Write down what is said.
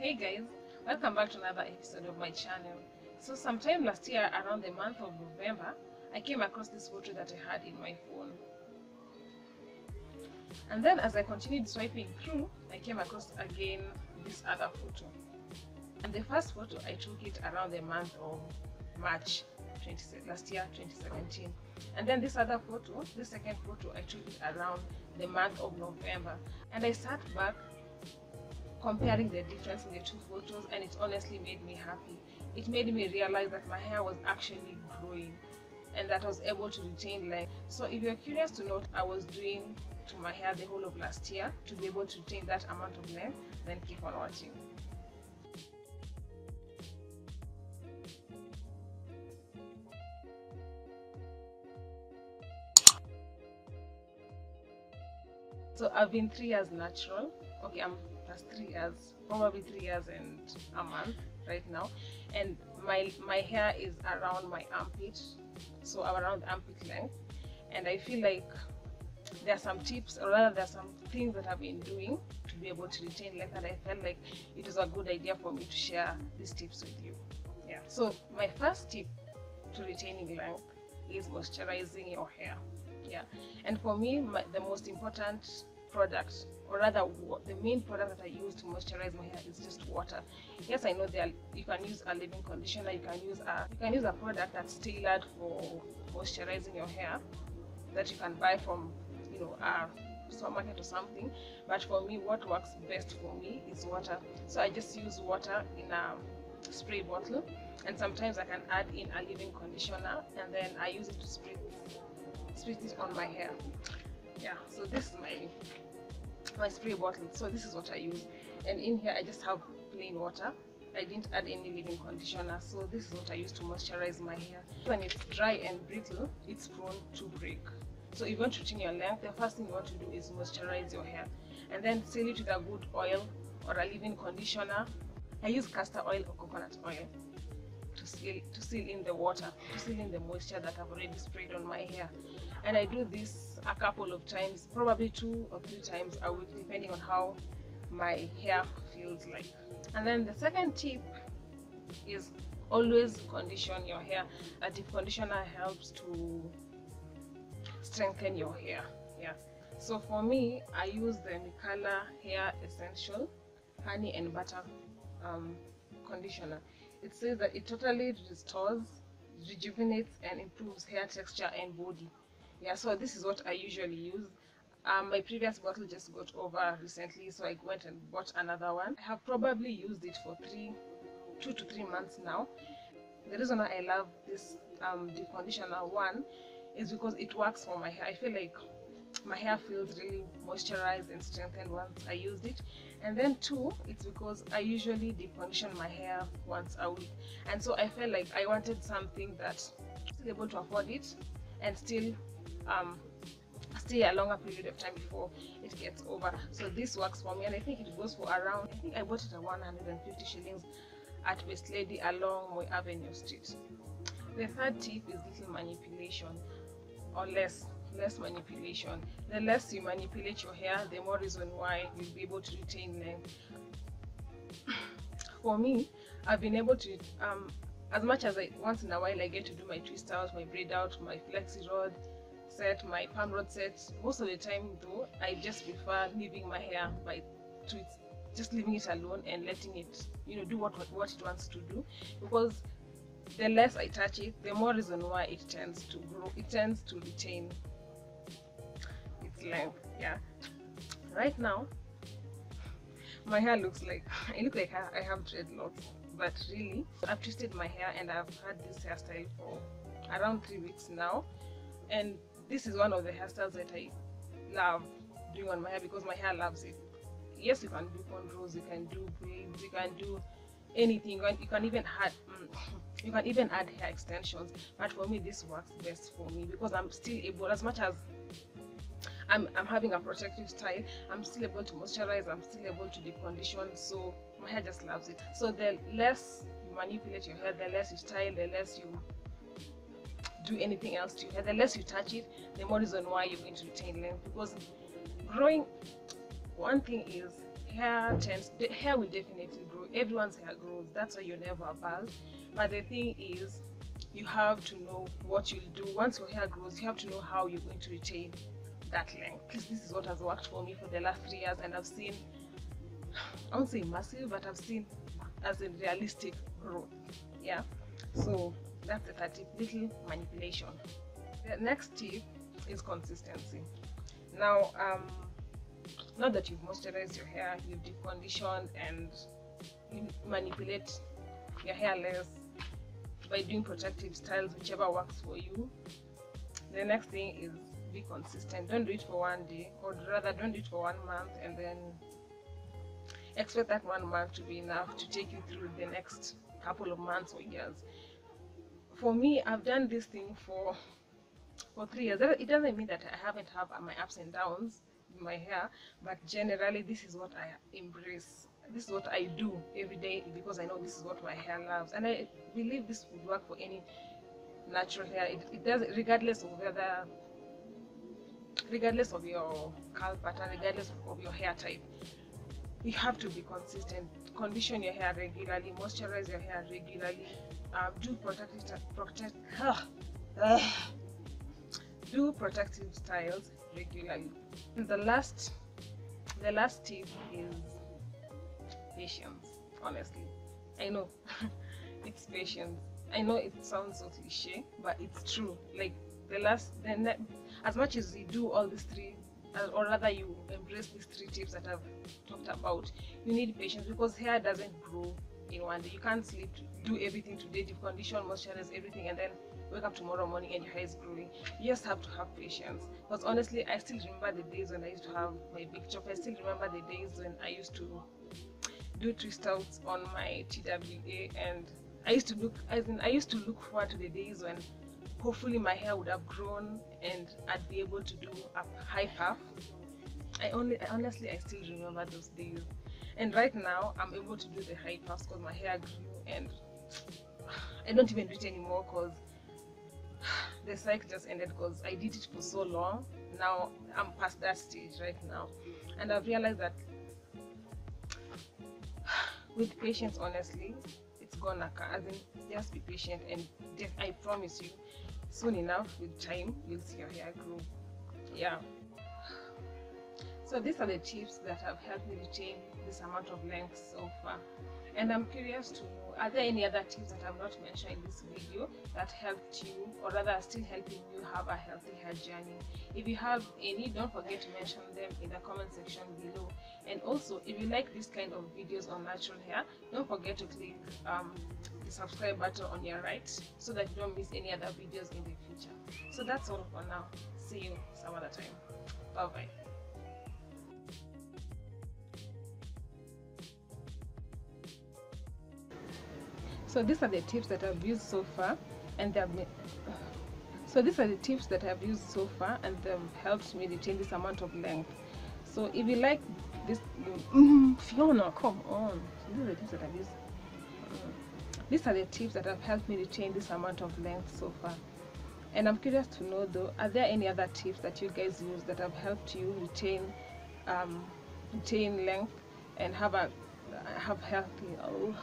Hey guys, welcome back to another episode of my channel. So sometime last year around the month of November, I came across this photo that I had in my phone. And then as I continued swiping through, I came across again this other photo. And the first photo I took it around the month of March last year, 2017. And then this other photo, this second photo, I took it around the month of November. And I sat back comparing the difference in the two photos, and it honestly made me happy. It made me realize that my hair was actually growing and that I was able to retain length. So if you're curious to know what I was doing to my hair the whole of last year to be able to retain that amount of length, then keep on watching. So I've been 3 years natural. Okay, I'm plus 3 years, probably 3 years and a month right now. And my hair is around my armpit, so around armpit length. And I feel like there are some tips, or rather there are some things that I've been doing to be able to retain length, and I felt like it was a good idea for me to share these tips with you. Yeah. So my first tip to retaining length is moisturizing your hair. Yeah, and for me, the most important product, or rather the main product that I use to moisturize my hair is just water. Yes, I know you can use a leave-in conditioner, you can use a product that's tailored for moisturizing your hair that you can buy from a supermarket or something, but for me what works best for me is water. So I just use water in a spray bottle, and sometimes I can add in a leave-in conditioner, and then I use it to spray it on my hair. Yeah, so this is my spray bottle. So this is what I use, and in here I just have plain water. I didn't add any leave-in conditioner, so this is what I use to moisturize my hair. When it's dry and brittle, it's prone to break. So if you want to retain your length, the first thing you want to do is moisturize your hair, and then seal it with a good oil or a leave-in conditioner. I use castor oil or coconut oil to seal in the water, to seal in the moisture that I've already sprayed on my hair. And I do this a couple of times, probably 2 or 3 times a week, depending on how my hair feels like. And then the second tip is always condition your hair. A deep conditioner helps to strengthen your hair. Yeah. So for me, I use the Mikala Hair Essential Honey and Butter conditioner. It says that it totally restores, rejuvenates, and improves hair texture and body. Yeah, so this is what I usually use. My previous bottle just got over recently, so I went and bought another one. I have probably used it for 2 to 3 months now. The reason why I love this deep conditioner, one, is because it works for my hair. I feel like my hair feels really moisturized and strengthened once I used it. And then 2, it's because I usually deep condition my hair once a week, and so I felt like I wanted something that still able to afford it and still stay a longer period of time before it gets over. So this works for me, and I think it goes for around, I think I bought it at 150 shillings at West Lady along Moy Avenue Street. The third tip is little manipulation, or less manipulation. The less you manipulate your hair, the more reason why you'll be able to retain length. For me, I've been able to, as much as once in a while I get to do my twist out, my braid out, my flexi rod set, my palm rod set, most of the time though, I just prefer leaving my hair just leaving it alone and letting it do what it wants to do, because the less I touch it, the more reason why it tends to grow, it tends to retain its length. Yeah, right now my hair looks like I have dreadlocks, but really I've twisted my hair and I've had this hairstyle for around 3 weeks now, and this is one of the hairstyles that I love doing on my hair because my hair loves it. Yes, you can do cornrows, you can do braids, you can do anything. You can even add hair extensions, but for me this works best for me because I'm still able, as much as I'm having a protective style, I'm still able to moisturize, I'm still able to deep condition, so my hair just loves it. So the less you manipulate your hair, the less you style, the less you do anything else to your hair, the less you touch it, the more reason why you're going to retain length. Because growing, one thing is the hair will definitely grow. Everyone's hair grows. That's why you're never bald. But the thing is, you have to know what you'll do. Once your hair grows, you have to know how you're going to retain that length. Because this is what has worked for me for the last 3 years, and I've seen, I won't say massive, but I've seen as a realistic growth. Yeah, so that's the 30 little manipulation. The next tip is consistency. Now, now that you've moisturized your hair, you've deconditioned, and you manipulate your hair less by doing protective styles, whichever works for you, the next thing is be consistent. Don't do it for 1 day, or rather don't do it for 1 month and then expect that 1 month to be enough to take you through the next couple of months or years. For me, I've done this thing for 3 years. It doesn't mean that I haven't had my ups and downs in my hair, but generally this is what I embrace. This is what I do every day because I know this is what my hair loves, and I believe this would work for any natural hair. It does, regardless of your curl pattern, regardless of your hair type. You have to be consistent. Condition your hair regularly, moisturize your hair regularly, do protective styles regularly. And the last tip is patience. Honestly, I know it's patience. I know it sounds so cliche, but it's true. Like as much as you do all these 3, or rather you embrace these 3 tips that I've talked about, you need patience, because hair doesn't grow in 1 day. You can't sleep, do everything today, deep condition, moisturize everything, and then wake up tomorrow morning and your hair is growing. You just have to have patience. Because honestly, I still remember the days when I used to have my big chop. I still remember the days when I used to do twist outs on my TWA, and I used to look forward to the days when hopefully my hair would have grown and I'd be able to do a high puff. Honestly, I still remember those days. And right now, I'm able to do the high puffs because my hair grew, and I don't even do it anymore because the cycle just ended, because I did it for so long. Now I'm past that stage right now, and I've realized that with patience, honestly, it's gonna come. As in, just be patient, and I promise you, soon enough, with time, you'll see your hair grow. Yeah. So these are the tips that have helped me retain this amount of length so far. And I'm curious to know, are there any other tips that I've not mentioned in this video that helped you, or rather are still helping you have a healthy hair journey? If you have any, don't forget to mention them in the comment section below. And also, if you like this kind of videos on natural hair, don't forget to click the subscribe button on your right so that you don't miss any other videos in the future. So that's all for now. See you some other time. Bye bye. So these are the tips that I've used so far, and they've helped me retain this amount of length. So if you like this, Fiona, come on. These are the tips that I've used. These are the tips that have helped me retain this amount of length so far. And I'm curious to know though, are there any other tips that you guys use that have helped you retain length and have healthy? Oh.